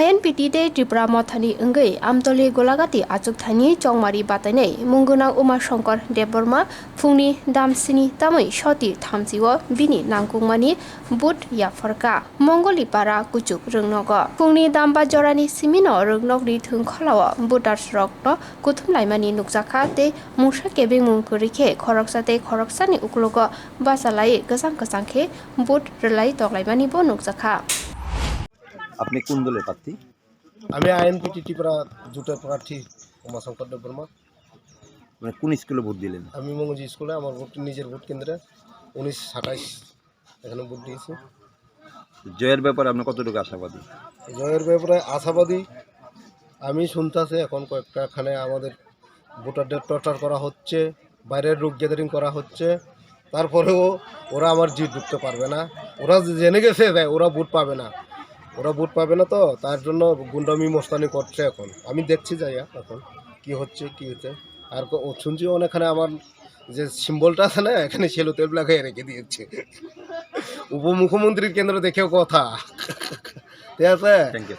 INPT te Tripura Mothani Ungai Amtoli Golagati Achuk Thani Chongmari Batanei Mungunang Uma Shankar Deborma Fungni Damsini Tamai Shoti Thamsiwo Bini Nangkungmani But Yafarka Mongoli Para Kuchuk Rungnogo Fungni Damba Jorani Simino Rungnogri Thung Kholawa Butars Rokno Kuthumlaimani Nukjaka te Musha Kebing Mungkurike Khoroksate Khoroksani Uklogo Basalai Gasang Kasangke But Relai Toglaimani Bo Nukjaka আপনি কোন দলের প্রার্থী? আমি INPT Tripura জোটের প্রার্থী উমাশঙ্কর দেববর্মা। মানে কোন স্কুলে ভোট দিলেন? আমি মঙ্গজি স্কুলে আমার ভোট নিজের ভোট কেন্দ্রে 1927 এখানে ভোট দিয়েছি। জয়ের ব্যাপারে আপনি কতটুকু আশাবাদী? জয়ের ব্যাপারে আশাবাদী। আমি শুনতেছি এখন কয়েকটাখানে আমাদের ভোটারদের টর্চার করা হচ্ছে, বাইরের লোক গ্যাদারিং করা হচ্ছে, তারপরেও ওরা আমার জিত ঢুকতে পারবে না। ওরা জেনে গেছে ওরা ভোট পাবে না, তো তার জন্য গুন্ডামি মস্তানি করছে। এখন আমি দেখছি যাইয়া এখন কি হচ্ছে আর শুনছি অনেকখানে আমার যে সিম্বলটা আছে না এখানে সেলো তেল লাগাই রেখে দিয়েছে। উপমুখ্যমন্ত্রীর কেন্দ্র দেখেও কথা ঠিক আছে। Thank you.